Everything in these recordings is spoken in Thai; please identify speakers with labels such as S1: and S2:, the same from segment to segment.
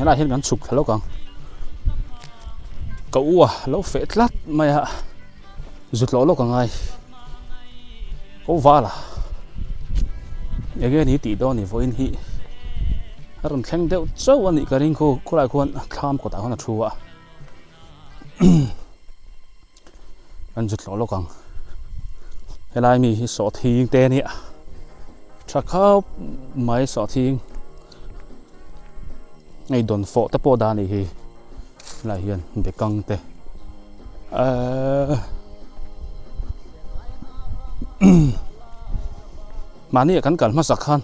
S1: la hen gan chuk thalo kang ka uwa lo fe tlat mai ha zut lo ka ngai ko wala again hi ti do ni voin hi ron thleng deuh chau ani ka ring ko khulai khon kham ko ta hona thuwa an zut lo kang helai mi hi so thing te ni thakhaw mai so thing ngay đồn phổ tập bộ đàn này thì là hiện để căng tê mà này cắn cắn mà sạc khan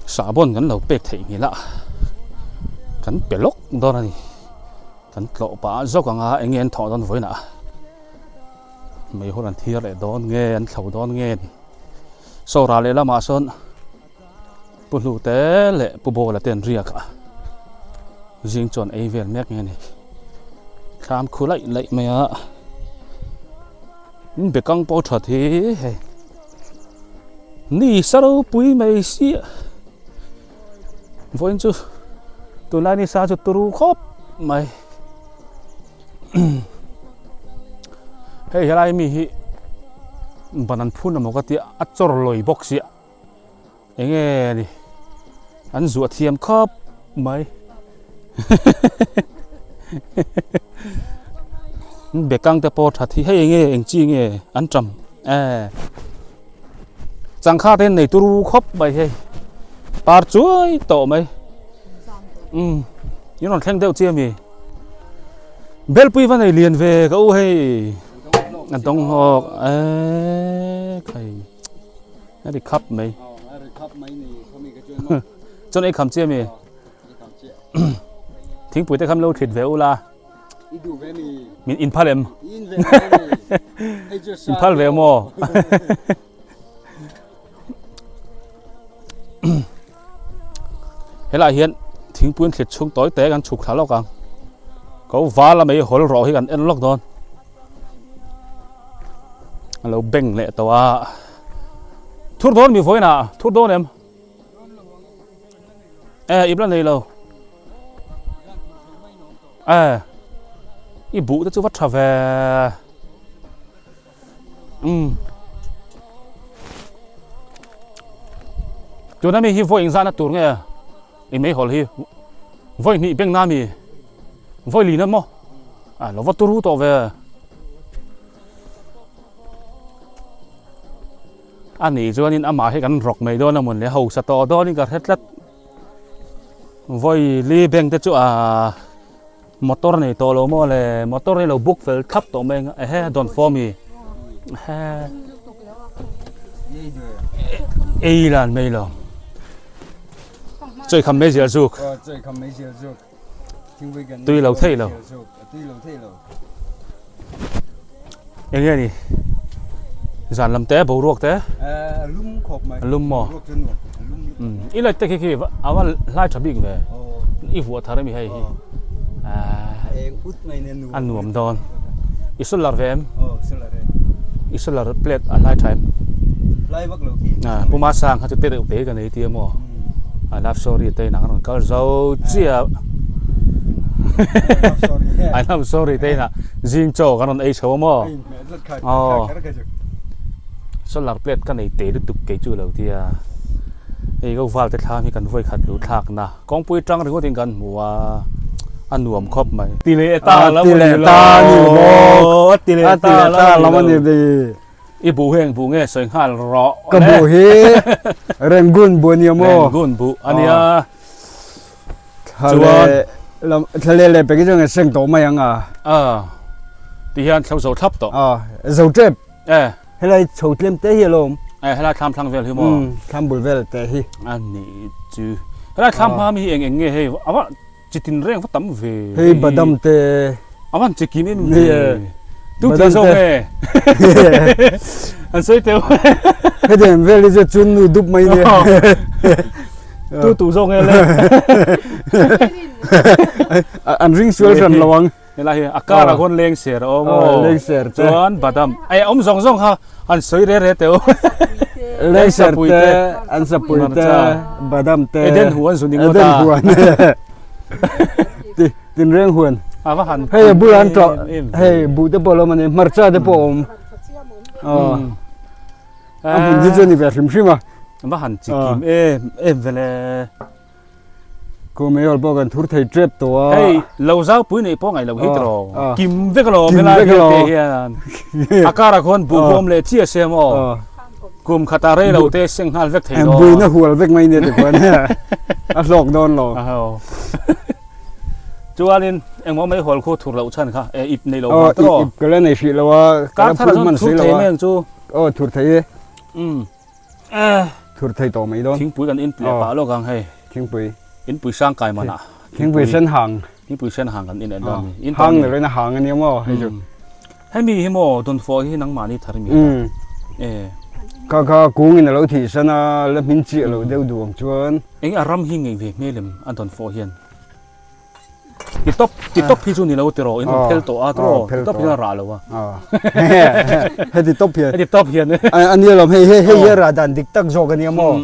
S1: xả bồn cắn đầu bẹt thấy gì lạ cắn bẹt lốc đó này cắn lộ bả dốc càng anh nghe thọ đón với nè mấy hôm lần thiệt lại đón nghe anh khẩu đón nghe sau ra lại là mà sơn bùn lù té lệ bù bồ là tiền riêng cả riêng chọn ấy về mẹ nghe này khám khu lại mày ạ bị căng bao trật thế nì sao bùi mày xí vốn chứ tôi lại nì sao cho tôi khóc mày hey lại mi bạn ăn phun là một cái tiệm ăn cho rồi bóc xí nghe đi ăn ruột thiêm khớp mấy bề căng tập bột thì hay nghe anh chi nghe ăn trầm chẳng khác tên này tôi khớp bài hay par chuối tổ mấy nhưng nó khen theo chia mi bel pui văn này liền về câu hay ăn đông hộp cái nó đi khắp mấy cho nên khám chia miทิ้งปุ๋ยแต่คำโลถิดเวลล่ะมินอินพัลเลมอินพัลเวลโมเฮล่าเฮียนทิ้งปุ๋ยเข็ดชุกต้อยแต่กันฉุกขาแล้วกันเขาว้าละไม่หอลรอให้กันเอ็นล็อกโดนเราเบ่งเลยตัวทุกโดนมีไฟน่ะทุกโดนเอ็มอีบลันเลยเราอีบุตรจะวัดทราเวตัวนั้นมีฮิวอิงซานะตัวไงอีไม่หอลฮิวนี่เป็นน้ามีวลีนั่นมั้งเราวัดตัวรู้ตัวเวอันนี้จวนนี้อามาให้กันรอกไม่โดนนะมันเลยเขาสตอโดนนี่ก็เฮ็ดลัดวลีเบ่งแต่จู่มอเตอร์นี่ตัวเราโม่เลยมอเตอร์นี่เราบุกเฟลทับตัวเองโดนฟอร์มีลันไม่หรอกใจคำไม่เสียสุกตุยเราเท่เราอย่างเงี้ยนี่จานลำเตะบูรวกเตะลุ่มหม้ออีเลยเตะขี้เอาว่าไล่ทับบิ๊กเลยอีหัวทาร์มีให้อันหนุ่มโดนอิสุลาร์เวมอิสุลาร์เพลทไล่ไทม์ผู้มาสร้างเขาจะเตะอุเตะกันในที่มั่วไลฟ์สตอรี่เตะหนังนั่นก็จะเจียไลฟ์สตอรี่เตะน่ะจิงโจ้กันนั่นไอ้ชาวมั่วสุลาร์เพลทกันในเตะตุกเกจูเราที่ไอ้ก็วาลเตะท่ามีกันไว้ขัดหลุดหากนะกองปุยจังหรือว่าถึงกันหัวอันหนุ่มครบไหมตีเลตาแล้วมันอยู่โอ้ตีเลตาแล้วมันอยู่ดีอีบูเฮงบูเงี้ยเสียงหันรอกระบูเฮเร่งกุนบัวเนียโมเร่งกุนบูอันนี้ทะเลเลยไปกี่จังเสียงโตมายังที่ฮันเขาโซทับต่อโซเจ็บให้เราโซเต็มเตะฮิลมให้เราทำทางเวลฮิโมทำบุลเวลเตะฮิอันนี้จูให้เราทำมามีเองเงี้ยให้เอาว่าจิตินเร่งว่าตั้มเวเฮ้ยบัดดำเตะอาวันจิกินนี่ตู้ตีส่งเอันสวยเต๋อเฮ้ยเดี๋ยวเวลจะจุนนูดุบไม่เนี่ยตู้ส่งเลยอันริงสวยจังระวังเวลาเฮ้ยอากาศคนเลี้ยงเสียโอ้โหเลี้ยงเสียจวนบัดดำไอ้ส่งเขาอันสวยเร่เต๋อเลี้ยงเสียเต๋ออันสปุยเต๋อบัดดำเต๋อเดินหัวสุนิงตา
S2: tin reng huan
S1: ว่าหัน
S2: hey bulan to hey bu de bolo mane marcha de pom amun di joni ver shima
S1: ว่าหันจิกิมเวลา
S2: ko me ol bogan thur thai trap to
S1: เฮ้ยเราเจ้าปุ้ยในป้องไงเราฮิตรอกิมเวกโลเวลาเฮียนอาการคนบุพมเลยเชี่ยเซมอกุมคาตาเรเราเตะเสียงฮัลเวกไทย
S2: em bui na hual vek mai ne de ko ne a lok don lo
S1: จวนนินเอ็งมองไม่หอลโคถูกเราชันค่ะอิบในเราตรอ
S2: ip kala nei shi lawa
S1: การถ้าเราถูกเทแม่งจู
S2: thur thai thur thai to mai don
S1: ทิ้งปุ๋ยกันอินเปลี่ยนป่าโลกังให้
S2: thing pui
S1: อินปุ๋ยสร้างกายมันอ่ะ
S2: thing pui sen hang
S1: ทิ้งปุ๋ยเส้นห่างกันอินแอนดอนอิน
S2: hang le na hang ani mo hai ju
S1: ให้มีฮิโมดนฟอที่นังมานี่ทาร์มี
S2: ka kung in lo thi sana le min chi lo deu duang chuan
S1: เอ็งอารมณ์หิงเองเวเมลิมอันดนฟอเฮียนติดต๊อปพี่จูนี่เราติดรออินเพลโตอาตรอติดต๊อปพี่น่ารักเลยวะ
S2: ให้ติดต๊อปเพียน
S1: ติดต๊อปเฮียน
S2: อันนี้เราให้เยราดันดิกตักโจกันเนี่ยมั้ง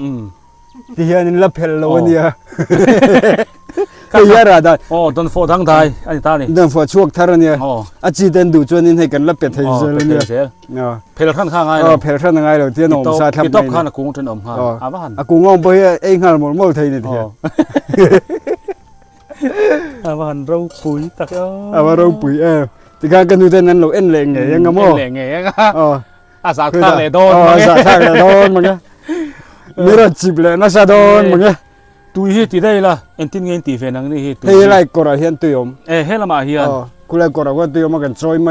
S2: ที่เฮียนี่ละเพลเราเนี่ยให้เยราดัน
S1: ดนฟอทั้งไทยอันนี้ตานี่
S2: ดนฟอช่วงทาร์เนี่ยอาจีเดนดูจวนนี่ให้กันละเป็ดให้เจอเลยเนี่ย
S1: เพลท่านข้างไง
S2: เพลท่านไงเราเตี้ยนอมซาทับ
S1: ติดต๊อปข้างกุ้งจนอมข้างอาบ้าน
S2: กุ้งอมไปเองหันหมดไทยนี่ที
S1: อาบ้านเราปุ๋ยตัก
S2: ว่าเราปุ๋ยที่การกันดูแต่นั้นเราเอ็นแรงไงยังงั้นมั้ง
S1: แรงไงอาสาข้างเลยโดน
S2: สาข้างเลยโดนมั้งมีรถจีบเลยน่าจะโดนมั้ง
S1: ตุยที่ได้ละเอ็นตินเงินตีเฟนังนี่
S2: เฮ้ยไรก็เราเห็นตัวม
S1: เฮ้ยละมาเฮียน
S2: กูเลยก็เราก็ตัวมันกันซอยไหม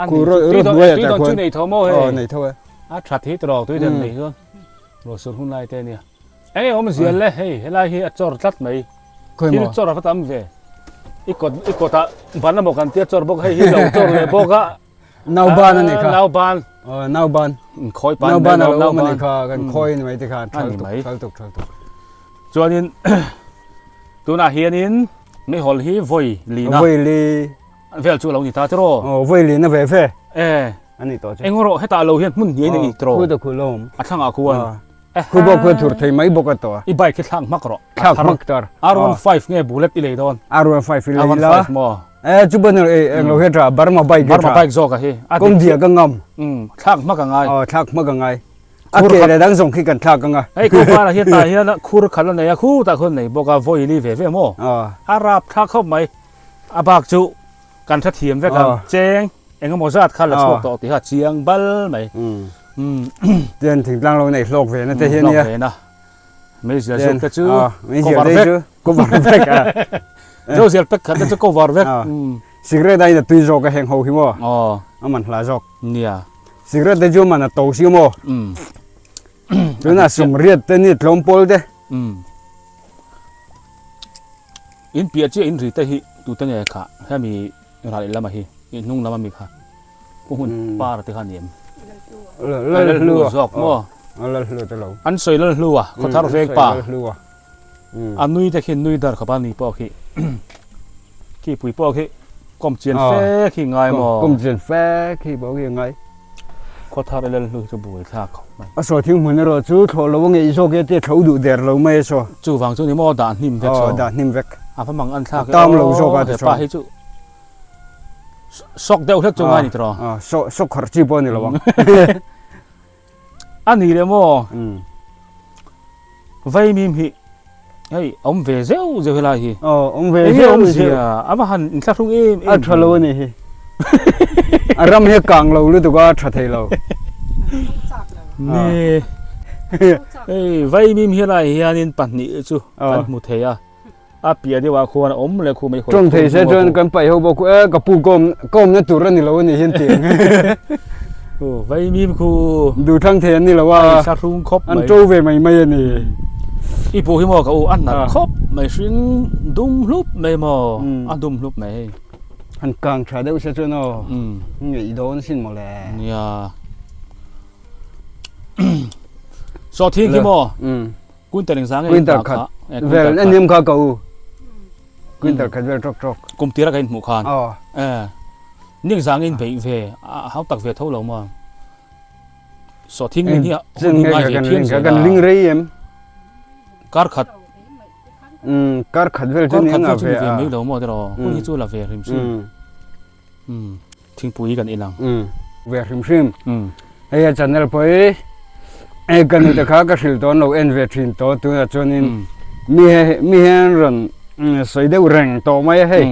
S2: กูรถ
S1: ด้วยแต่คนในท้องโม่
S2: ในท้อง
S1: ชัดที่ตรอกด้วยเดินเลยก็รถสุดหุ่นไรเตเนี่ยผมเสียเลยเฮ้ยไรเฮียจอดจัดไหมที่จอดพัดตั้มเวอีกตาบ้านเราบอกกันที่จอดบอกให้เฮียเราจอดเลยบอกก็
S2: นาวบ้านนี่ค่ะ
S1: นาวบ้านคอย
S2: นาวบ้านเรามันค่ะกันคอยนี่ไหมที่ค่ะทัลตุก
S1: จวนนี้ตัวน่าเฮียนินไม่หอลฮีวอยลีนะ
S2: วอยลี
S1: เวลจูเรานี่ตาตรอ
S2: วอยลีนะเว่อันนี้ตัว
S1: เอ็งรู้ให้ตาเราเห็นมุ่งเฮียนี่อีกตรอ
S2: คู่ตัวคู่ลม
S1: ช่างอาควร
S2: คู่บอกคู่ถูกไทยไม่บอกตัว
S1: อีใบคิดช่างมักรอ
S2: ช่างมักตัว
S1: R15 เนี่ยบุลเลตอีเลยดอน
S2: R15 อีเลยละ
S1: จุ
S2: บันเราเห็นจ้าบาร์มาไบค์
S1: โจกันเฮ้
S2: ก้มเดียกังงม
S1: ช่างมักกังไง
S2: ช่างมักกังไงอาเกเลยดังส่งขี้กันช่างกังไง
S1: ไอ้คู่ฟ้าเฮียตาเฮียละคู่ขันแล้วเนี่ยคู่ตาคนไหนบอกว่าวอยลีเว่โม่อารับทักเข้าไหมอาบากจุกันทัดเทียมเวกันเจงเอ็งก็มองซาดขันแล้วชกต่อตีหัดเชียงบัลไหม
S2: เดินถึงลังเราในโลกเวนะแต่เฮียเนี่ย
S1: ไม่เสียสุดก็ชื่อ
S2: ไม่เสียได้ชื่อก็วาร์เวก
S1: เราเสียเป็กขันจะก็วาร์เวก
S2: สิ่งแรกได้แต่ตุยโจก็แห่งหัวหิมะมันหลายจอก
S1: เนี่ย
S2: สิ่งแรกได้จูมันโตชิมะดูน่าสมเรียดแต่นี่ลมพลเด้
S1: อินเปียเจอินรีแต่ฮิตูตั้งแต่ข้าให้มีรายละมาฮิอินนุ่งละมามีค่ะพวกคุณป้าที่ข้าเนียม
S2: ลัว
S1: จอกมั้ง
S2: ลัวตลอด
S1: อันสวยลัวเขาทาร์เฟกป่าอันนุ้ยแต่ขี้นุ้ยดาร์ขบ้านนี้ปอกขี้ปุยปอกก้มเจียนเฟกขี้ง่ายมั้ง
S2: ก้มเจียนเฟกขี้บอกยังไง
S1: เขาทาร์เล่นลูกจะบุยท่าเขา
S2: อ่ะสอทิ้งหัวนี่เราจู่เขาเราว่าไงอีโซเกตเขาดูเดือดเราไม่สอ
S1: จู่ฟังจู่นี่มั่วด่านนิ่มเวก
S2: ด่านนิ่มเวก
S1: พมังอันท่า
S2: ตามเราโซกัน
S1: จะป้าให้จู่ซอกเดียวเล็กจังไงนี่ตรอ
S2: ซอกขร์จีบนี่เราวัง
S1: อันนี้เลยมั้งไว้มีมิเฮ้ยเวเซลจะเวลาฮี
S2: เวเซล
S1: เสียอาหันอินสักทุ่ง
S2: อัดทะเลนี่ฮีอารมณ์เฮกังเราหรือตัวก็ชัดเทเรา
S1: นี่เฮ้ยไว้มีมิอะไรเฮียนินปันนี่จู่ปันมุเทียเปียดีว่าควรเลยควรไม่ควร
S2: จงเทเสจนกันไปเขาบอกกับปูก้มนั่นตัวนี่เรานี่เห็นเตียง
S1: โอ้ไว้มีมคู
S2: ดูทั้งเทนนี่แหละว่า
S1: สักทุ่งครบ
S2: อันโจเวไม่นี่
S1: อีปูที่มอกับอันนั้นครบไม่ชิงดุมลุบไม่มออันดุมลุบไม่
S2: อันกลางชาเดวเสจนนี่อีโดนสินหมดแล้ว
S1: เนี่ยสอดทิ้งที่มอกุนแต่หนึ่งสัง
S2: กุนแต่ขัดเวลอันนี้มข้ากูกุนแต่ขัดเวลจก
S1: กุมตีระกันหมู่คานนิ่งสังอินเผยเวเขาตักเวทเท่าเรามาสอดทิ้งนี่
S2: ซึ่งกันลิงเรียม
S1: การขัด
S2: kar khat vel chu
S1: con
S2: ni
S1: khát
S2: nga
S1: chu
S2: ve
S1: ve me lo mo dro hun hi chu la ve rim sim thing pui kan ilang
S2: ve rim sim
S1: อืม
S2: ai channel poi ai kan ta kha ka hril ton lo en ve thin to tu na chunin mi hen ran soi deu reng to mai hei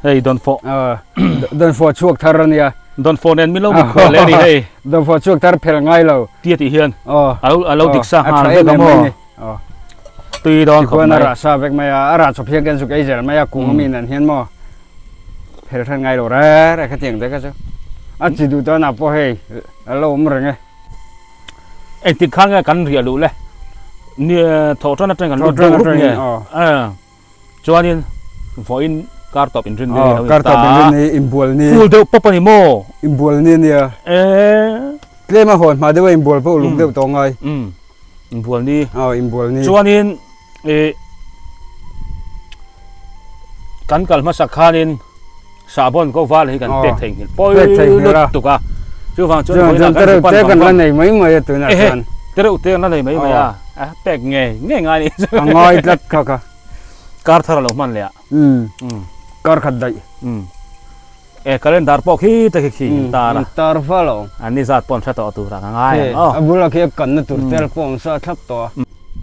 S1: hey don't for
S2: don for chuak thar ania
S1: don't for nen mi lo mi khol le ni hey
S2: don for chuak thar phel ngai lo
S1: tia ti hian alo dik sa han
S2: ve
S1: ve mo
S2: อ๋อ
S1: tui don
S2: คนน่ะราชาเวกมายาราชเพียงกันสุกไอเจรมายากูมีนั่นเห็นมั้ยเพลทันไงโลแร่ก็เตียงได้ก็จ้ะอ่ะจิดูตอนน่ะพอเฮ้เราอุมรึงไง
S1: ไอ้ติดข้างกันเรียรู้เลยเนี่ยถอดนั่นกันรูปเนี่ยจวนนี้ฟอยน์การตอบอินทรีย์
S2: การตอบนี่อิมบัวนี่
S1: ฟูลเดอร์ป๊อปนี่โม
S2: อิมบัวนี่เนี่ยเกลมาหอนมาด้วยอิมบัวพวกลูกเดียวตรงไง
S1: อิมบัวนี่
S2: อิมบัวนี่
S1: จวนนี้กันมาสักคานินสาบอนก็ว่าเลยกันเป็ดทิ้งปอยลุดตุกอ่ะจู่ฟังจู่
S2: เจอกันแล้วไหนไม่มาตัวนั้น
S1: เจอเจอนั่นเลยไม่มาแปลกไงง่ายนี่
S2: ง่ายลักค่ะ
S1: การทาร์ลมันเลย
S2: การขัดได้
S1: ก็เล่นดาร์ปอกขี้ตะขี้ตา
S2: ตาร์ฟ้าลง
S1: อันนี้สัตว์ปนชัดต่อตัวร่างง่าย
S2: บุรุษเกี่ยกันนั่นตัวเตลปองสัตว์ทับตัว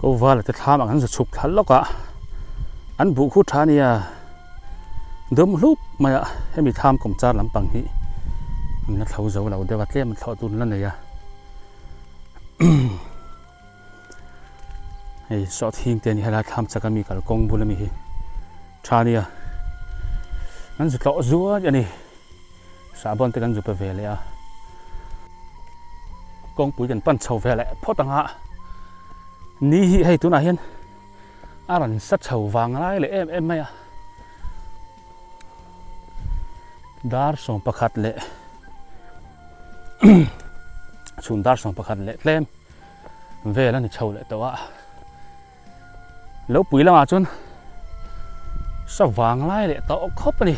S1: ก็ว่าเลยจะทำอันนั้นจะฉุกทันแล้วก็อันบุคุทานี่เดิมรูปมาให้มีทำกลมจานลำปังนี้มันนัดเขาเจ้าเราเดี๋ยววัดเลี้ยมันเขาตุนนั่นเลยไอ้สอดทิ้งเตียนให้เราทำสักมีกับกงบุญมีชาเนี่ยนั่นจะต่อจั่วอย่างนี้สาบอนเตกันจุดไปเวเลยกงปุ๋ยกันปั้นเฉาเวเลยเพราะต่างหากนี่ให้ตัวไหนเห็นอะไรสัตว์เฉาวางอะไรเลยเอ็มไหมดาร์ส่งประคัดเละชุนดาร์ส่งประคัดเละเล่มเวลานี่เฉาเลยแต่ว่าแล้วปุ๋ยละมาจนสว่างไล่เลยต่อครบเลย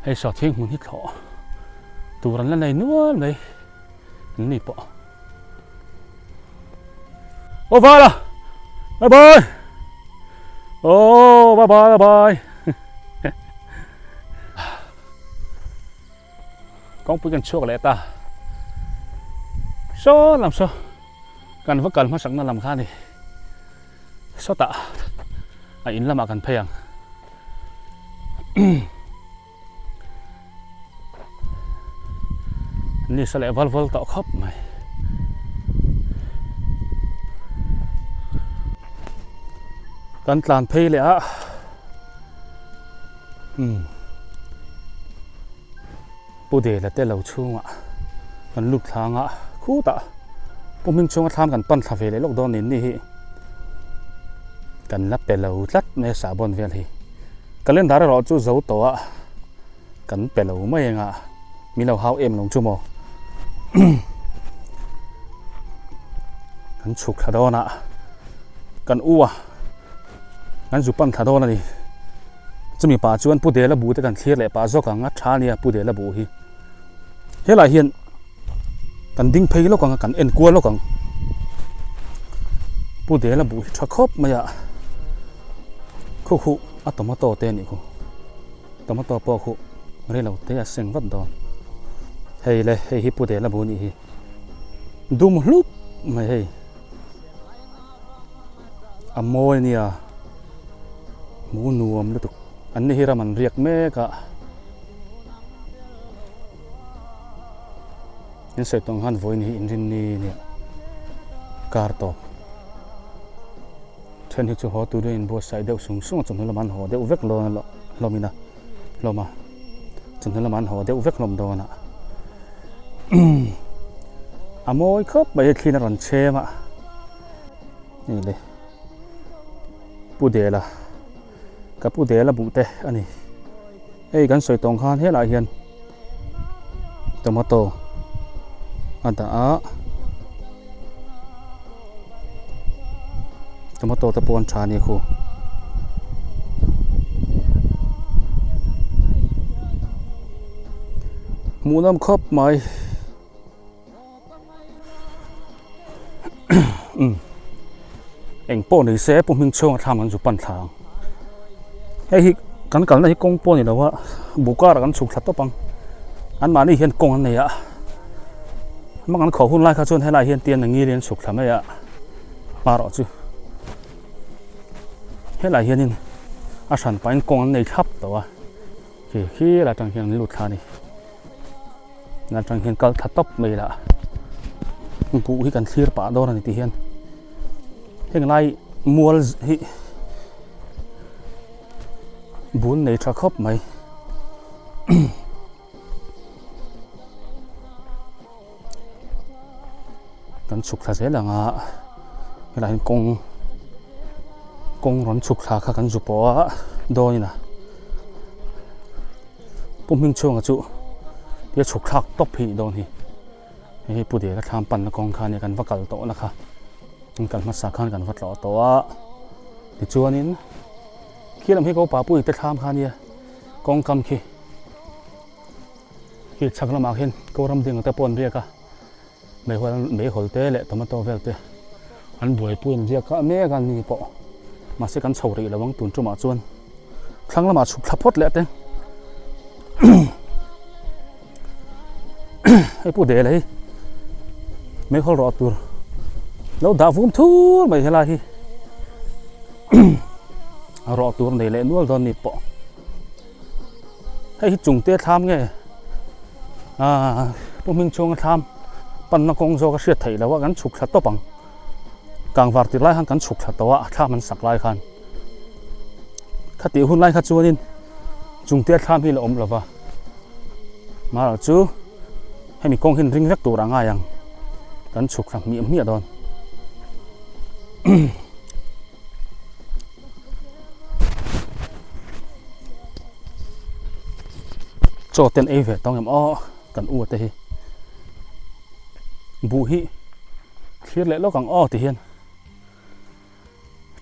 S1: ให้สอดทิ้งมันที่เขาตัวรันแล้วในนัวเลยนี่ปะโอ้ฟ้าละบายบายโอ้บายบายบายกองปุ๋ยกันชั่วเลยตาโซ่ลำโซ่กันว่ากันมาสักนั่นลำข้านี่โซ่ตาอินละมากันเพียงนี่สละวัลต่อครบไหมกันตลานเพลเลยปูเดลเตลเราช่วงกันลุกทางคู่ตาผมมิงช่วงทำกันปั้นคาเฟ่เลยลูกโดนนี่กันรับเปล่าลัดเมษาบนเวลีกันเล่นดาร์เราจู่เจ้าตัวกันเปล่าไม่ยังมีเราเฮาเอ็มลงชั่วโมงกันฉุกขาดนะกันอ้วกันจุปั้นขาดนะนี่จะมีป่าชวนปูเดลบูแต่กันเคลียร์เลยป่าจกังชาเนี่ยปูเดลบูฮีเฮล่าเฮียนกันดิ้งเพย์แล้วกันเอ็นกัวแล้วกันปูเดลบูชักคบมาอย่าคู่อัตมาโตเตนี่คู่ตมาโตปอคู่เรื่องเราเตะเสียงวัดดอนเฮ้ยเลยเฮ้ยฮิปูเดลบูนี่ฮีดูมลุกไม่เฮ้ยอโมยเนี่ยมูนัวมลุกอันนี้เรามันเรียกแม่กะนี่เสร็จตรงหันไว้นี่อินทินีเนี่ยการตอบเช่นที่จะหัวตัวเองบัวใส่เดี่ยวสูงจนถึงละมันหัวเดี่ยวเวกลมีนะลมาจนถึงละมันหัวเดี่ยวเวกลมโดนอโมยครับไปที่นรันเชมนี่เลยปูเดล่ะกับปูเดลบุเตอันนี้ไอ้กันสวยตรงข้างเฮล่าเฮียนตมาโตอันตาตมาโตตะปวนชานี่คูหมูน้ำครบไหม เองโป้นี่เสปุ่มมิงช่วงทำกันจุปันทางไอ้กันนะที่กงโป้นี่แล้วว่าบุกการกันสุกทัดตัวปังอันมานี่เห็นกงอันนี้อะมันกันขอหุ่นไล่ข้าชนให้ไล่เห็นเตียนอย่างนี้เรียนสุกทำไมอะมาหรอจูให้ไล่เห็นนี่อาฉันไปกงอันนี้ทับแต่ว่าขี้ละจังเห็นหลุดขานี่ละจังเห็นกัลทัดตบไม่ละกูที่กันทีร์ป่าโดนนี่ที่เห็นไล่มัวที่บุญในทรัคบไหมกันสุกทาเสร็จแล้วอ่ะเวลาเห็นกงร้อนสุกทาข้ากันสุปอโดนนี่นะปุ่มมิงช่วงอ่ะจุเดี๋ยวสุกทักตบผีโดนที่ให้ผู้เดียก็ทำปั่นกองคานี่กันวักกัลโตนะคะกันมาสักขันกันวัดหล่อตัวดิจวนนี้ขี้ลำให้เขาป่าปุ้ยแต่ทำคานี่กองกำขี้ชักละมากเห็นเขารำดิ่งแต่ปนเรียกอะไม่หัวเตะแหละแต่มาโตเวลเตะอันบวยปุ้ยเรียกก็แม่กันนี่ปะมาเสียกันเฉารีระวังตุนจุมาจวนครั้งละมาสุกทับพดแหละเต้ให้ผู้เดียเลยไม่เขารอตัวแล้วดาวฟุ้งทุ่งไปเท่าไรที่รอตัวในเล่นนู่นตอนนี้ปะให้จุงเตะทำไงพวกมิงชงทำปันนักกงโจก็เสียไทยแล้วว่ากันฉุกชัดตัวปังกลางวาร์ติไล่หันกันฉุกชัดตัวถ้ามันสักไล่คันข้าตีหุ่นไล่ข้าจวนนินจุงเตะทำที่ละอมละวะมาแล้วจูให้มีกงหินริงรักตัวร่างง่ายยังกันฉุกชัดมีดอนโจเต็นเอเวต้องยำอ้อกันอวดเตะบุหิเครียดเละแล้วกังอ้อตีเฮียน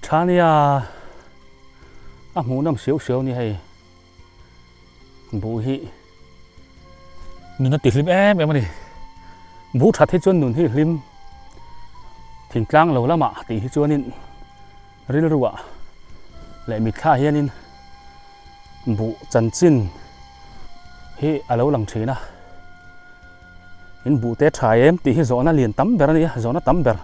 S1: ชาเนี่ยหมูน้ำเสียวนี่ให้บุหินุ่นติดลิมแบบนี้บุชัดที่จวนนุ่นที่ลิมทิ้งกลางเราละมาตีที่จวนนี่ริลรัวและมีค่าเฮียนินบุจันจินเฮ้อะไรหลังเชนะเห็นบุเตะชายตีที่โซน่าเลียนตั้มเบอร์นี่โซน่าตั้มเบอร์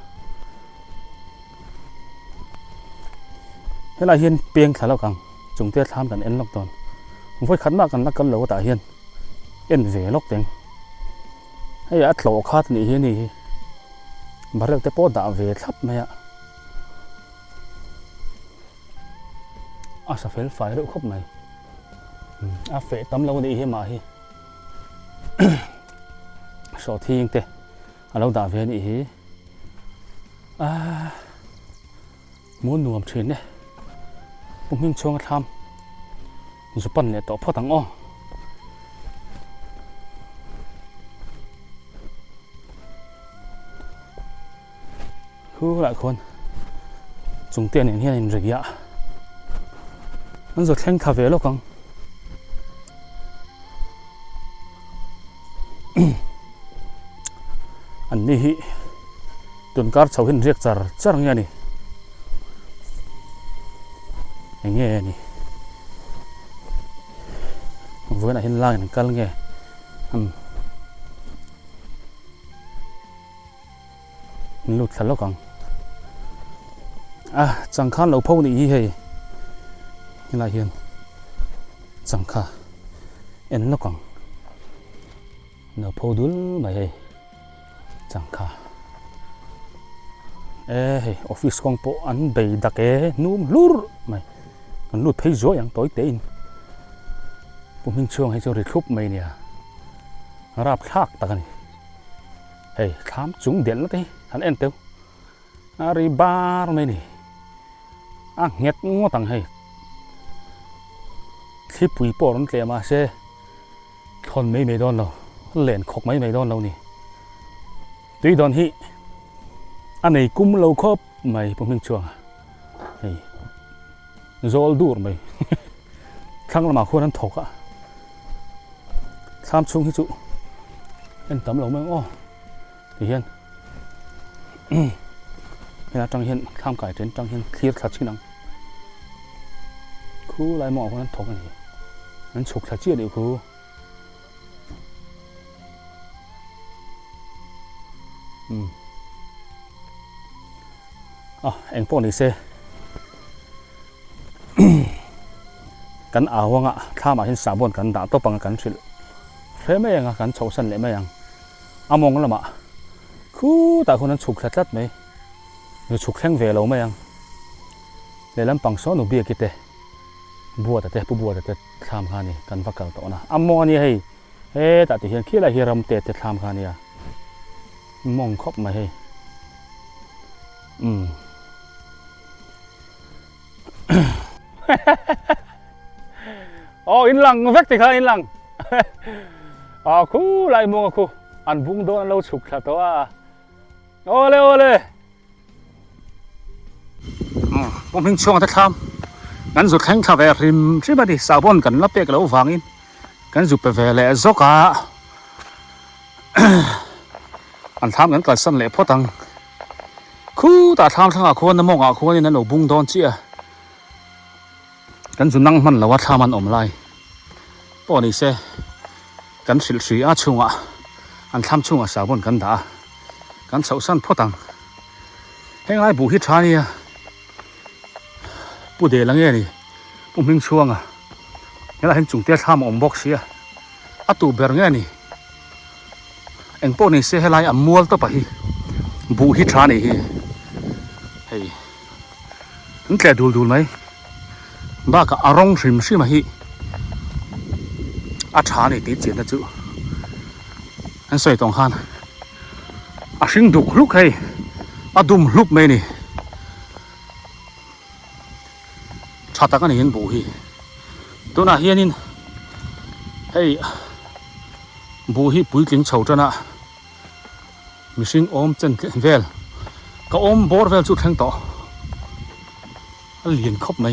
S1: เฮ้ยเราเห็นเปียงขาเรากังจุงเตะทำกันเอ็นล็อกตอนผมพูดขัดมากกันนักกันเหลวแต่เห็นเอ็นเวล็อกเต็งให้อัดโหลคาดนี่เฮียนี่บาร์เรลเตะโปด่าเวทับไหมอะสเฟลไฟเรื่องครบไหมเฟตั้มเราดีเฮียมาฮีสอทีงเตะเราด่าเวนี่ฮีม้วนหนุ่มเชนเนี่ยผมยิ่งชงทำจุปันเนี่ยต่อพ่อตั้งอ้อคือหลายคนจุงเตียนอย่างนี้ในระยะนั่นจะแข่งคาเฟ่แล้วกังอันนี้ตุนการชาวหินเรียกจาร์อย่างนี้อย่างเงี้ยนี่เวลาเห็นล่างกันเงี้ยหลุดขันแล้วกังจังคันเราพูดนี่เฮ้ยอะไรเห็นจังคันเอ็นแล้วกังเราพูดดูไหมเฮ้ยจังคันเฮ้ยออฟฟิศของพวกอันเบย์ดักนุ่มลุร์ไหมมันลุดเพย์จ่ออย่างตัวเต็งผมยิ่งช่วงให้เจ้าเรียกครุบไหมเนี่ยรับคากตะกันเฮ้ยถามจุงเด่นแล้วทีท่านเอ็นเตียวอะไรบ้าไหมนี่เงียบงัวตังให้ที่ปุ๋ยปอร์นั่นเกลี่ยมาเช่ทนไม่โดนเราเล่นขกไม่โดนเรานี่ตีโดนฮีอันไหนกุ้มเราครบไม่ผมยิ่งช่วงเฮ้ยโจลดูร์ไหมครั้งละมาคนนั้นถกสามช่วงที่จุเอ็นตำเราเมืองอ้อที่เห็น là trong hiện tham cải trên trong hiện clear thật chứ năng khu lại mỏ con thọc này nó sụp thật chưa đều khu anh po này xe cắn áo hoang ạ tham mà hiện xả buồn cắn đã tốt bằng cắn chuyện thế mấy anh cắn chậu sân lại mấy anh mong là mà khu tại con nó sụp thật rất mấy nó sụp khen về lâu mấy anh để làm bằng số nó bia kia tê bùa tê bùa tê tham khani này cắn vắt cầu tổ na mong này hey tại thì hiện khi là hiram tê tham khani à mong khóc mà hey in lặng vét thì khá in lặng khu lại mua khu ăn vung đó lâu sụp là to ô lêผมพิงช่วงที่ทำงั้นสุดแข็งข้าเวริมใช่ไหมดิสาวบนกันรับเปกแล้ววางอินงั้นสุดไปเวลเลยจกอันทำงั้นก็สั่นเลยพอตังคู่แต่ทำทั้งอาคนน้ำมองอาคนนี่นั่นเราบุ้งโดนเจี๊ยกันสุดนั่งมันแล้วว่าทำมันอมไล่ปอนี่เสกันสิลสีอาช่วงอันทำช่วงสาวบนกันด่ากันสาวสั่นพอตังให้ไล่บุหิชานี่不得了个哩，不明ช่วง原来很重点他们อมบอกเสียตูเบรเงี้ยนี่เอ็งพวกนี้เสียให้ไล่มัวตัวไปบูฮิชานี่เฮ้ยนั่นแกดูไหมบ้ากับอารมณ์ริมใช่ไหมชานี่ติดเจนนะจูอันใส่ตรงข้างสิ่งดุลุกให้ดุมลุกไม่นี่ชาตากันเห็นบุหีตัวน่ะเฮียนินเฮ้ยบุหีปุยกินเฉาจ้ะนะมิชิงอมเจนเวลก็อมบอร์เวลจุดแข่งต่อเลียนครบไหม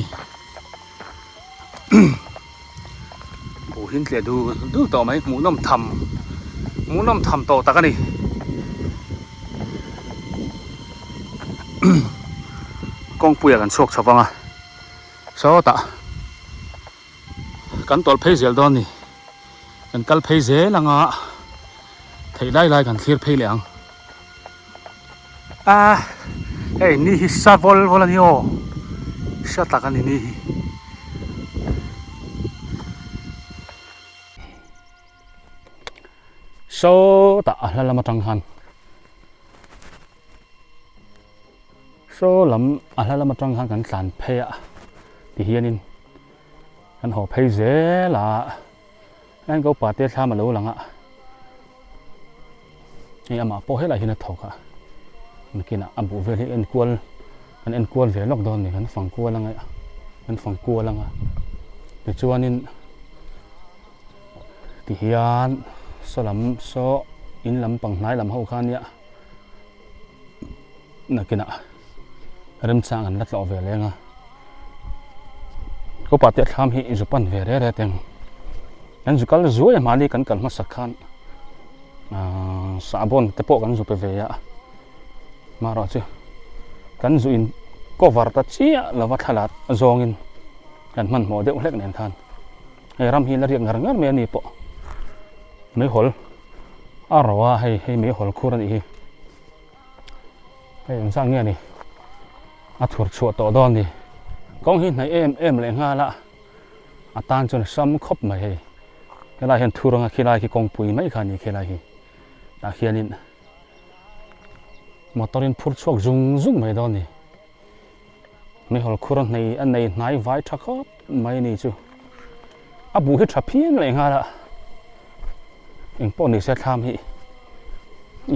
S1: บุหินเกลียดูต่อไหมหมูน้ำทำต่อตากันนี่กองปุยกันโชคชาวบ้านsao ta kan tol phei zel don ni kan kal phei ze langa thei lai kan thlir phei leang hey ni hi sa vol ni o sha ta kan ni so ta la lama tang han so lam la lama tang han kan san phei thì hiện in anh họ thấy dễ là anh có bà tiết tham mà lâu lắm ạ nhưng mà bỏ hết lại hiện thầu cả mình kia là ăn bù về thì anh quên về lockdown thì anh phẳng cua lắm ạ anh phẳng cua lắm ạ để cho anh thì hiện số in lắm bằng nái làm hậu khan nhá là kia nè râm sang anh lát lọ về lên à có bà tiết tham hi giúp ăn về đấy tiếng anh giúp cái rối mà đi cần mà sắc khan xả bồn tập bộ cần giúp về ạ mà rồi chứ cần giúp in có vật ta chỉ là vật halat zong in cần mình mua được lek nền khan hay ram hi là riêng ngar mấy anh bộ mấy hol rồi hay mấy hol khu này hay sang nghe này thuột chuột to đòn đi con hiện này em lại nga là tan cho nó sắm khóc mà hay cái này hiện thu rằng khi này cái con bùi mấy cái này khi này đã khi nên mà tao nên phun chuột dùng mấy đó này mấy hồi khuôn này anh này nãy vài thắc khóc mấy này chứ bùi hết chập hiên lại nga là anh bọn này sẽ tham hi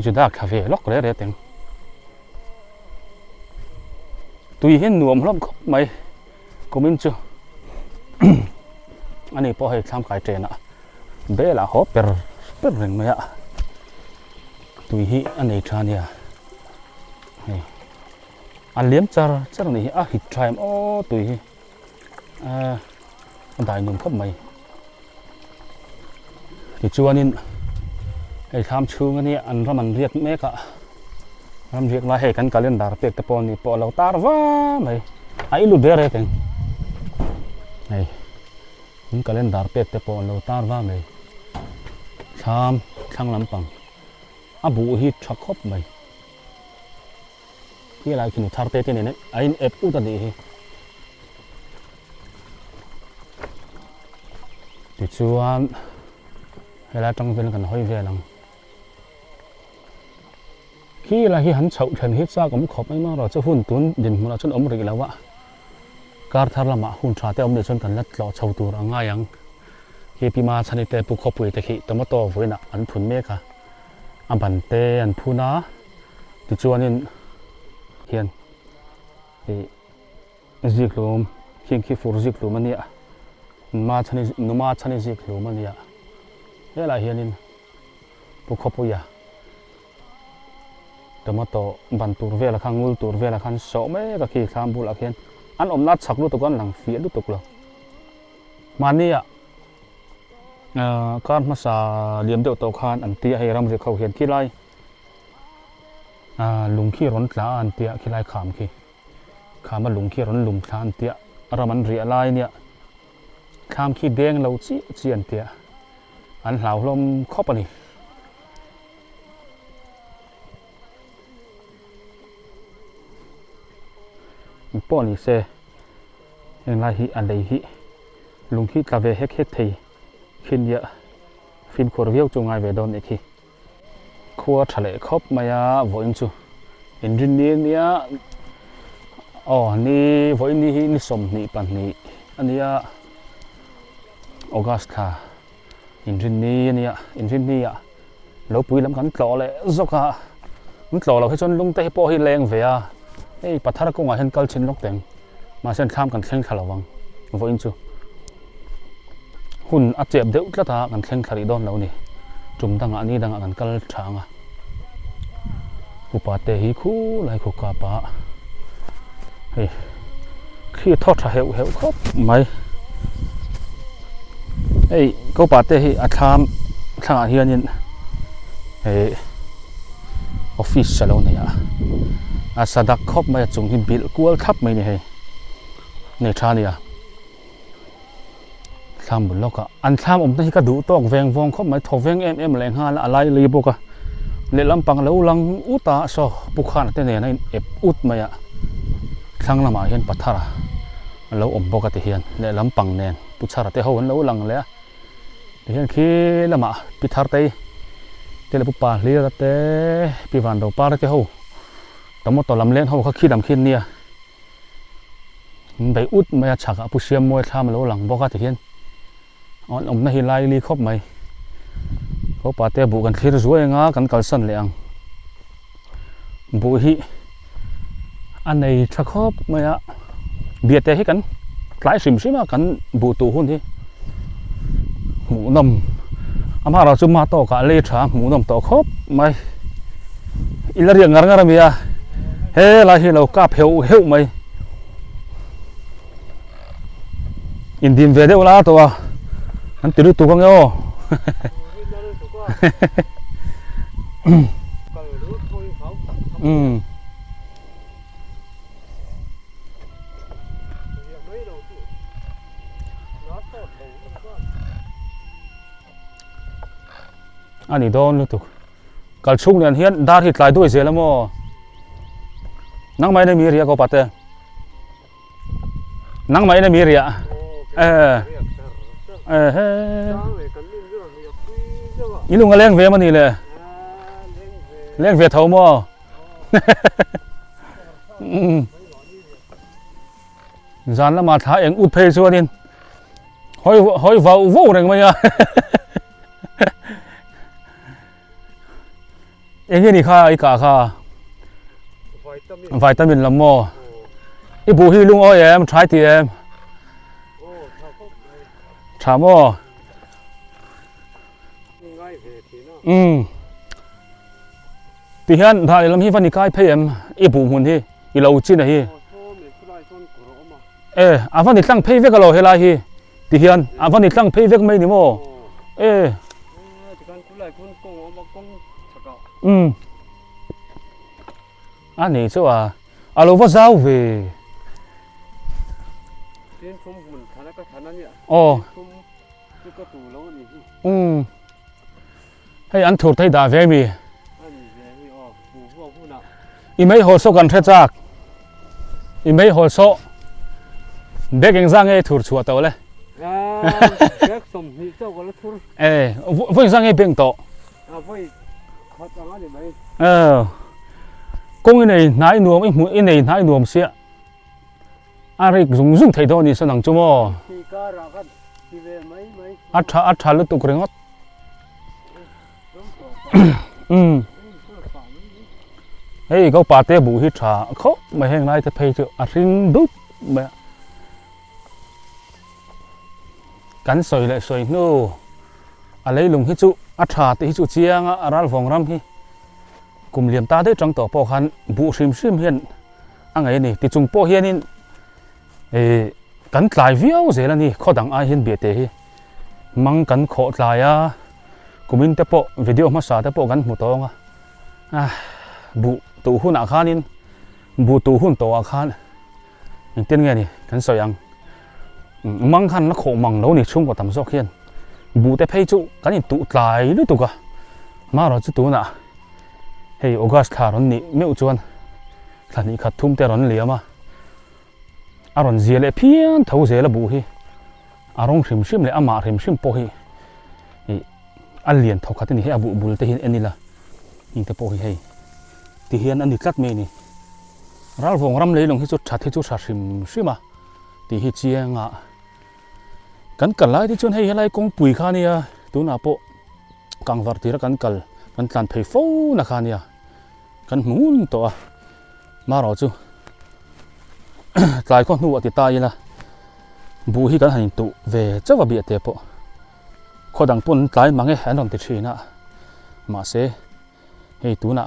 S1: chúng ta cà phê lóc đấy tiếng tùy hiện nuông lắm khóc mấy có mình chưa anh ấy bỏ hết tham cái trên ạ bé là hốp bер rừng mấy ạ tùy hi anh ấy cha nha anh liếm chắc này hít trái ô tùy hi anh đại nung khóc mày thì chú anh ấy tham chương anh ấy ăn ra mình riết mấy cả ram riek la he kan calendar pek te pon ni po lo tar wa mai ai lu de re teng nei kan calendar pek te pon lo tar wa mai tham thang lampang abu hi thakop mai ki lai kin thar te te ne ain ep u ta ni hi ti chuan hela tang vel kan hoi ve lang khi là khi hắn chậu thần hết ra cũng khóc ấy mà rồi cho hun tuấn nhìn mà chân ống rồi là vạ car thar là mà hun trả theo ông để chân thần lật lọ chậu tù ra ngay yang khi pima chani te pu khóc bụi te khi tao to với nè anh phun mê cả anh bàn te anh phun á thì cho nên hiền thì giết lùm khi phun giết lùm anh ạ mà chani giết lùm anh ạ thế là hiền nên pu khóc bụi à tomato ban tur vela khang ngul tur vela khan so me ka khi tham bul akhen an omna chaklu to kan lang fi lu tuk lo mania kan ma sa liam deuh to khan an tia he ram re khau hian ki lai lung khi ron tla an tia ki lai kham lung khi ron lum thla an tia raman ri lai nia kham khi deng lo chi an tia an hlau hlom khop ani bỏ đi xe hiện lại hi anh đây hi lùng khi cà về hết thầy khi nhựa phim khổ viêu chung ngày về đón này khua trả lệ khóc mày vội chú engineer nia ni vội ni som ni pan ni anh nia Augusta engineer lâu bụi lắm cắn lọ lệ dốc à lọ là cái chân lung tay bỏ hi leng về ei pathara ko ngahen kal chin lok teng ma sen tham kan thleng khalawang voin chu hun a chep deuh tlata kan thleng khari don lo ni tum dang ani dang kan kal thanga upa te hi khu lai khu ka pa hei khi tho tha heu khop mai ei ko pa te hi a tham thanga hianin office salon ne ya sadak khop mai chung hi bil kual thap mai ni he ne thania tham bul loka an tham ta hi ka du tok veng vong khop mai thoveng em leng ha la alai li boka le lampang lo lang uta so pukhan te ne na ep ut maya thang lama hian pathara lo om boka te hian le lampang nen puchara te ho lo lang le te hian khi lama pithar te le pupa lir te piwan do par te ho tamo to lam len ho kha khidam khin nia bei ut maya chaka pusiam moi tham lo lang boka te hian on om na hi lai li khop mai ko pa te bu kan thlir zuai nga kan kalsan le ang bu hi anei tha khop maya bia te hi kan tlai sim sima kan bu tu hun hi mu nam ama ra chu ma to ka le tha mu nam to khop mai ilari ngar mia he la hi lo ka pheu mai indim ve deu la to an tiru tu kong yo ani don lu tu kal chung lian hian dar hi tlai doi zelamo nang mai na mi ria ko pate nang mai na mi ria ilung leng ve mani le leng ve thau mo zan la ma tha eng ut phei chuanin hoi vau vo reng mai a eng ni kha i ka kha vitamin lam mo i bu hi lung oi em try ti em thả mo ti hian thà lam hi van ni kai phei em i bu hun hi i lo chin a hi avan ni tlang phei vek alo hela hi ti hian avan ni tlang phei vek mai ni mo อันนี้ชัวอาลูว่าเจ้าเว
S2: เรียนทุ่มหุ่นฐานะก็ฐานะเนี่ย
S1: อ๋อ
S2: ทุ่มนี่ก็ตู่แล้วนี่
S1: ให้อันถูกให้ด่าเวมี
S2: อันนี้แย่ที่อ๋อปู่พวกผู้น่ะ
S1: อีไม่โหดโซกันเทจากอีไม่โหดโซเด็กยังสร้างให้ถูกชัวตัวเลย
S2: เด็กสมนี่เจ้าก็ละทุน
S1: พวกยังสร้างให้เพ่งโต
S2: พวกขอจังอันนี้ไหม
S1: กงในนายหนุ่มไอ้หมูไอ้ในนายหนุ่มเสียอะไรรุ่งไทยตัวนี้สนังจุโม
S2: ที่การากันที่เวไหม
S1: อัฐาลุตุกเรงอดเฮ้ยเขาปาเตบุฮิชาเขาไม่แห้งนายจะเพย์เจออาริงดุแบบกันสวยเลยสวยนู่อะไรลุงฮิจุอัฐาติฮิจุเจียงอารัลฟงรำฮิกลุ่มเหลี่ยมตาได้จังต่อปอคันบุชิมเฮียนอังไงนี่ติจุงปอเฮียนินกันหลายวิวเสียแล้วนี่ข้อดังไอเห็นเบียดเตะมังกันขอหลายกุมินเตปอวิดีโอมาสาเตปอกันหมดตองบุตูหุ่นอาคารนินบุตูหุ่นโตอาคารอย่างเต้นไงนี่กันสวยยังมังคันนักโขมังแล้วนี่ชุ่มกว่าตำซอกเฮียนบุแต่เพย์จุกันนี่ตุหลายหรือตุกะมาเราจะตุน่ะเฮ้ยออกัสคารอนนี่ไม่อุจวนท่านี้ขัดทุ่มแต่รอนเหลียมาอารอนเสียเลยเพี้ยนเท่าเสียละบุฮีอารมณ์ชิมเลยอามาชิมโปฮีอันเลียนเท่าขัดนี่ให้อาบุบุลเตหินอันนี้ละยิ่งแต่โปฮีให้ที่เฮียนอันนี้กัดเมนี่เราฟงรำเลยลงที่จุดชัดที่จุดชัดชิมที่ฮิเจียงกันไล่ที่ชวนให้อะไรกงปุ๋ยข้านี่ตัวน่ะโปกังวัดที่รักกันการเพย์ฟูนักข้านี่กันหมุนตัวมาเราจูหลายคนหัวติดตายละบุฮีกันหันตุเวเจ้าว่าเบียดเตปะขอดังปุ่นหลายมังเอ๋นนติดชีนะมาเสให้ตัวน่ะ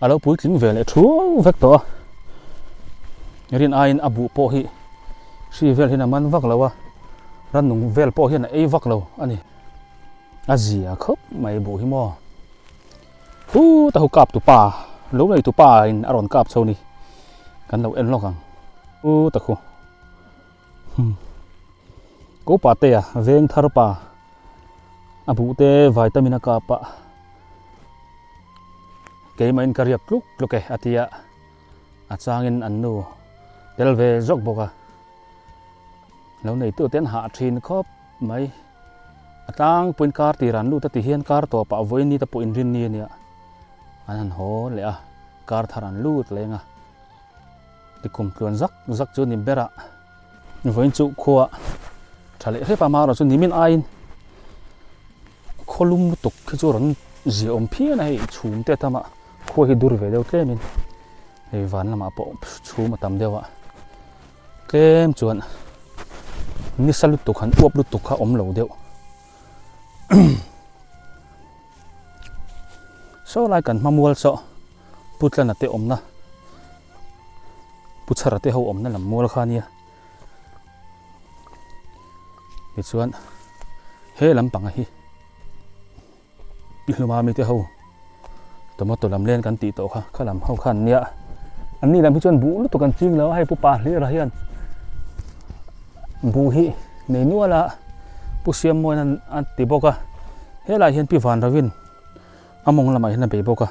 S1: เราปุ๋ยถึงเวเลยชัวเวกตัวเรียนไอ้อบุโปฮีชีเวลที่นั่นมันวักแล้ววะรันนุ่งเวลโปฮีน่ะไอ้วักแล้วอันนี้อาเซียครับไม่บุฮีมอแต่เขากลับตัวป่ารู้เลยตัวป่าอินอารอนกลับโซนี่กันเราเอ็นล็อกกันแต่กูป่าเตะเวงทาร์ป่าอาบุเตวิตามินกาปะเกย์มันการยักลุกลุกอาทิยาอาจารย์อันนู้เดลเวจอกบอกแล้วในตัวเต้นหาทีนครบไหมตั้งเป็นการตีรันลูกแต่ที่เฮียนการตัวป่าวันนี้แต่ปุ่นรินนี่เนี่ยอันนั้นโหเลยการทารันลูกเลยไงที่คุมกวนซักจนนิมเบระวันจุขวาทะเลให้ปามาเราจนนิมินไอน์ขลุ่มตุกที่จวนเจียมพี่นะชูมเตะทำขวาให้ดูร์เวเดียวเต็มินไอ้วันละมาปอชูมาทำเดียวเต็มจวนนี่สลุตุขันอวบลุตุข้าอมเหลาเดียวโซ่ลายกันมามัวโซ่พุทธนัตเตอมนะพุทธรัตเตเขาอมนั่นแหละมัวข้านี่ดิส่วนเฮลำปังอะฮีปีลมามีเตเขาตัวมาตัวลำเล่นกันตีโตค่ะข้าลำเขาขันเนี่ยอันนี้ลำพิจวนบุลุตุกันจริงแล้วให้ผู้ป่าเรียอะไรกันบุฮีในนัวละผู้เสียมมวยนั้นอันตีบอกเฮลายเห็นปีวันราวินอามงละไม่เห็นไปบอก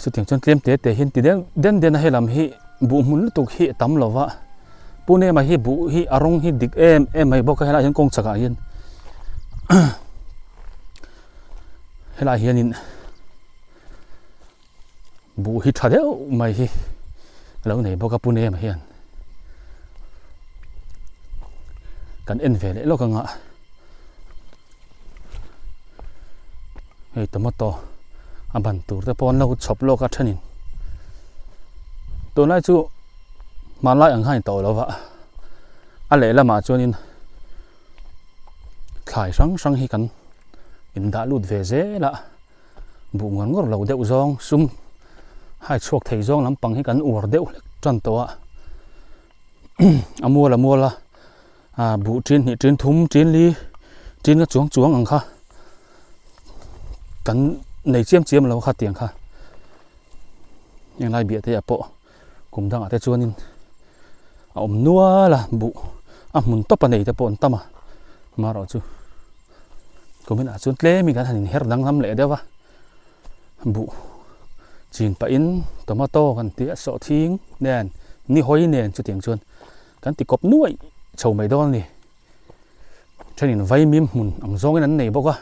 S1: สุดที่จนเตรียมเตะเห็นตีเด่นให้ลำฮีบุมุนตุกฮีตั้มละวะปูเน่มาฮีบุฮีอารมณ์ฮีดิกไม่บอกให้ลายเห็นกงสักเห็นให้ลายเห็นบุฮีทัดเดียวไม่ฮีแล้วไหนบอกปูเน่มาเห็นกันเอ็นเวลโลกังะเฮ้ยตัวมโตอาบันตูแต่พอเราชอบโลกัชนินตัวนั้นจู่มาไล่อังให้โตแล้ววะอะไรละมาจวนินขายสังให้กันอินดาลุดเวเซละบุงงอเราเดือดจงซุ่มให้โชคไทยจงลำปังให้กันอวดเดือดจันตัวมัวละบุจีนนี่จีนทุ่มจีนลีจีนก็จวงอังค่ะกันในเจียมเราค่ะเตียงค่ะ ยังไล่เบียดเตะโปะกุมดังอาจจะชวนนินเอานัวละบุมุนตบปนเอเตะโปนตั้มมารอจูกุมินอาจชวนเล่มีการหันเฮร์ดังทำเละเดียววะบุจีนไปอินตัวมาโตกันเตะสอทิ้งแน่นนี่หอยแน่นจุดเตียงชวนกันติกบนุ่ยโฉวไม่โดนนี่ใช่นี่ไว้มิมมุนอังซองนั้นไหนบอกว่า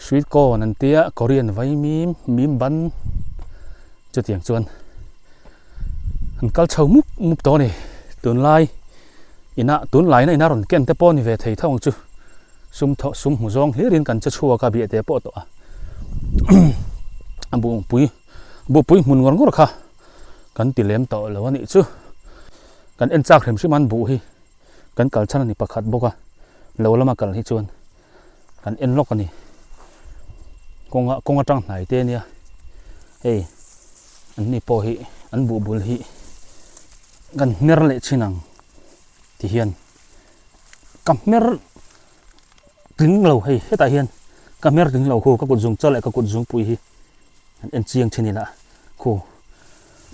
S1: สวีทโกนันเตียเกาหลีไว้มิมบันจุดเตียงชวนอันกัลเฉามุกตัวนี่ตุนไลอินะตุนไลนะอินะรอนเก่นเตปอนี่เวทให้ท่องจูซุมหูซองเฮรินกันจะชัวกับเบียเตปอตัวบุปุยมุนงอนก็ค่ะกันติเลมต่อแล้วนี่จูกันเอ็นจากเห็นชิมันบุฮีกันกัลชันนี่ประคัดบอกว่าแล้วละมากัลที่ชวนกันเอ็นล็อกกันนี่กงจังไหนเตเนี่ยเฮ้ยอันนี้พอฮีอันบุลฮีกันเนรเลชินังที่เฮียนกับเนรถึงเราเฮ้ยแต่เฮียนกับเนรถึงเราคู่ก็กดซุงเจ้าแหละก็กดซุงปุยฮีอันเอ็นเจียงเช่นนี้ละคู่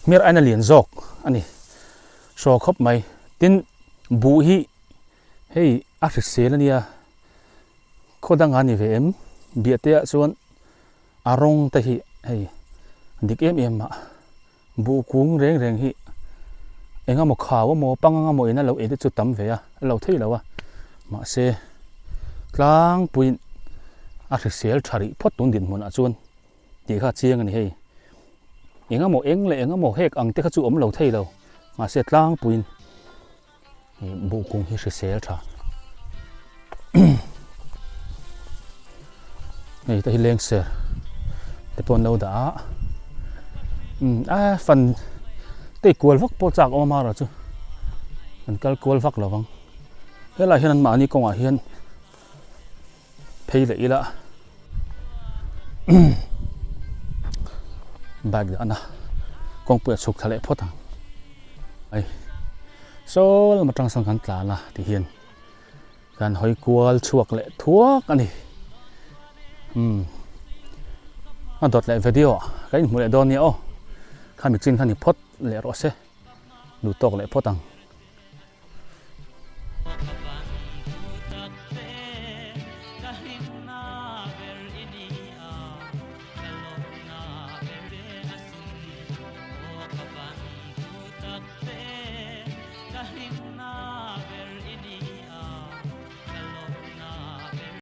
S1: เนรอันนั้นเลียนจอกอันนี้ชอคบไหมตินบุฮีเฮ้ยอาศัยเสียแล้วเนี่ยโคดังงานนี่เวมเบียดเตะส่วนอารมณ์แต่ฮีเฮ้ยดิกเอ็มมาบุกุ้งเร่งฮีเอ็งเอาหมกขาวว่าโมปังเอาหมกนั่นเราเอ็ดจุดตั้มเวียเราเที่ยวว่ามาเสกลางปุยอาศัยเสียชาริพอตุนดินมันอาจวนดีข้าเชียงกันนี่เฮ้ยเอ็งเอาหมกเอ็งเลยเอ็งเอาหมกเฮกอังเตะข้าจู่เราเที่ยวเรามาเสกลางปุยบุกุ้งฮีเสียชานี่แต่ฮีเลี้ยงเสือแต่ปนเราด่าฟันเตะกวลฟักโปจากออกมาหรอจูมันก็กวลฟักหรอวังเฮ้ยอะไรเฮียนมานี่กงอ่ะเฮียนเพย์เลยละแบกเดี๋ยวนะกงเปิดสุกทะเลพอตังไอ้โซ่มาตั้งสังกันตลาดละที่เฮียนการหอยกวลชวกเละทั่วกันนี่ดอทเละวิดีโอกันหมดเลยโดนเนี่ยข้ามีจินข้านี่พดเละรอเสดูตกเละพอตัง